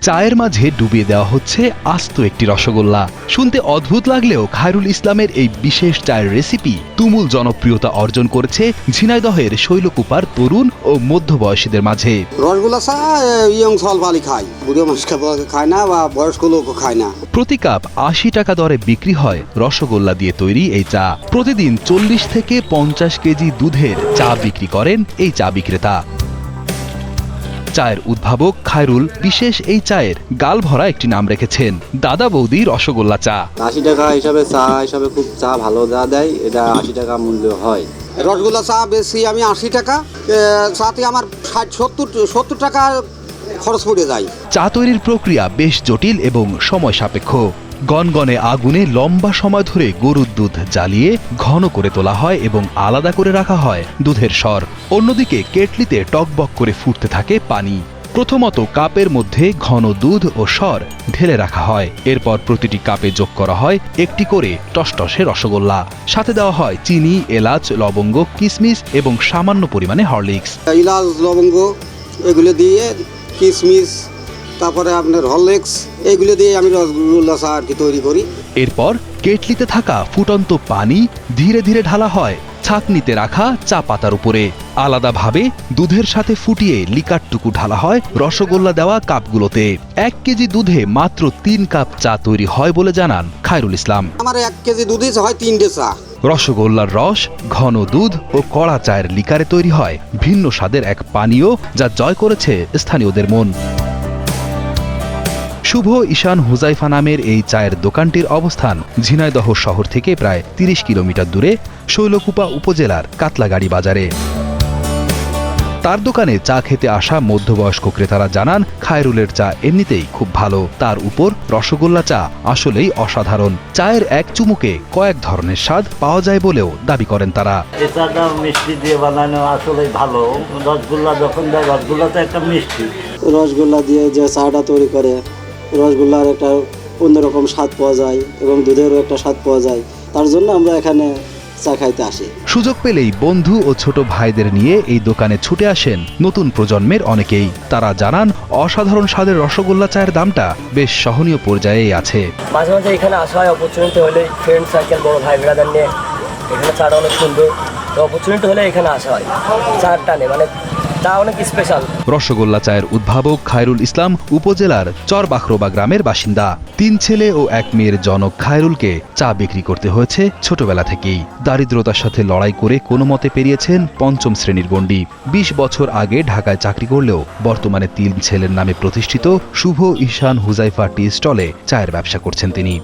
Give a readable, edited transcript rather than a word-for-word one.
চায়ের মাঝে ডুবিয়ে দেওয়া হচ্ছে আস্ত একটি রসগোল্লা। শুনতে অদ্ভুত লাগলেও খায়রুল ইসলামের এই বিশেষ চায়ের রেসিপি তুমুল জনপ্রিয়তা অর্জন করেছে ঝিনাইদহের শৈলকুপার তরুণ ও মধ্যবয়সীদের মাঝে। রসগোল্লা চা ইয়ং সলবালি খায়, বুড়ো মানুষ খায় না বা বয়স্ক লোকও খায় না। প্রতি কাপ ৮০ টাকা দরে বিক্রি হয় রসগোল্লা দিয়ে তৈরি এই চা। প্রতিদিন ৪০ থেকে ৫০ কেজি দুধের চা বিক্রি করেন এই চা বিক্রেতা। চায়ের উদ্ভাবক খায়রুল বিশেষ এই চায়ের গাল ভরা একটি নাম রেখেছেন দাদা বৌদি রসগোল্লা চা। ৮০ টাকা হিসাবে চা হিসাবে খুব চা ভালো দেয়, এটা ৮০ টাকা মূল্য হয়। রসগোল্লা চা বেশি আমি ৮০ টাকা, চাতে আমার ৬০-৭০ টাকা খরচ পড়ে যায়। চা তৈরির প্রক্রিয়া বেশ জটিল এবং সময় সাপেক্ষ। গনগনে আগুনে লম্বা সময় ধরে গরুর দুধ জ্বালিয়ে ঘন করে তোলা হয় এবং আলাদা করে রাখা হয় দুধের স্বর। অন্যদিকে কেটলিতে টকবক করে ফুটতে থাকে পানি। প্রথমত কাপের মধ্যে ঘন দুধ ও স্বর ঢেলে রাখা হয়। এরপর প্রতিটি কাপে যোগ করা হয় একটি করে টসটসে রসগোল্লা। সাথে দেওয়া হয় চিনি, এলাচ, লবঙ্গ, কিশমিশ এবং সামান্য পরিমাণে হরলিক্স। ইলাচ, লবঙ্গ এগুলো দিয়ে, কিশমিশ, তারপরে আপনার হরলিক্স, এইগুলো দিয়ে আমি রসগোল্লা চা আর কি তৈরি করি। এরপর কেটলিতে থাকা ফুটন্ত পানি ধীরে ধীরে ঢালা হয় ছাঁকনিতে রাখা চা পাতার উপরে। আলাদাভাবে দুধের সাথে ফুটিয়ে লিকারটুকু ঢালা হয় রসগোল্লা দেওয়া কাপগুলোতে। ১ কেজি দুধে মাত্র ৩ কাপ চা তৈরি হয় বলে জানান খায়রুল ইসলাম। আমার ১ কেজি দুধে হয় ৩টে চা। রসগোল্লার রস, ঘন দুধ ও কড়া চায়ের লিকারে তৈরি হয় ভিন্ন স্বাদের এক পানীয় যা জয় করেছে স্থানীয়দের মন। শুভ ঈশান হুজাইফা নামের এই চায়ের দোকানটির অবস্থান ঝিনাইদহ শহর থেকে প্রায় ৩০ কিলোমিটার দূরে শৈলকুপা উপজেলার কাতলাগাড়ি বাজারে। তার দোকানে চা খেতে আসা মধ্যবয়স্ক ক্রেতারা জানান খায়রুলের চা এমনিতেই খুব ভালো, তার উপর রসগোল্লা চা আসলেই অসাধারণ। চায়ের এক চুমুকে কয়েক ধরনের স্বাদ পাওয়া যায় বলেও দাবি করেন তারা। এই চাটা মিষ্টি দিয়ে বানানো আসলেই ভালো। রসগোল্লা যখন দেয়, রসগোল্লা তো একটা মিষ্টি, রসগোল্লা দিয়ে যে চাটা তৈরি করে, রসগোল্লার একটা অন্যরকম স্বাদ পাওয়া যায় এবং দুধেরও একটা স্বাদ পাওয়া যায়। তার জন্য আমরা এখানে চা খাইতে আসি। সুযোগ পেলেই বন্ধু ও ছোট ভাইদের নিয়ে এই দোকানে ছুটে আসেন নতুন প্রজন্মের অনেকেই। তারা জানান অসাধারণ স্বাদের রসগোল্লা চায়ের দামটা বেশ সহনীয় পর্যায়েই আছে। মাঝে মাঝে এখানে আসা হয়, অপরচুনিটি হলে ফ্রেন্ড সার্কেল, বড় ভাই ব্রাদার নিয়ে। এখানে চাটা অনেক সুন্দর, তো অপরচুনিটি হলে এখানে আসা হয়। চার টানে মানে চা অনেক স্পেশাল। রসগোল্লা চায়ের উদ্ভাবক খায়রুল ইসলাম উপজেলার চরবাখরোবা গ্রামের বাসিন্দা। ৩ ছেলে ও ১ মেয়ের জনক খায়রুলকে চা বিক্রি করতে হয়েছে ছোটবেলা থেকেই। দারিদ্রতার সাথে লড়াই করে কোনো মতে পেরিয়েছেন ৫ম শ্রেণীর গণ্ডি। ২০ বছর আগে ঢাকায় চাকরি করলেও বর্তমানে ৩ ছেলের নামে প্রতিষ্ঠিত শুভ ঈশান হুজাইফা টি স্টলে চায়ের ব্যবসা করছেন তিনি।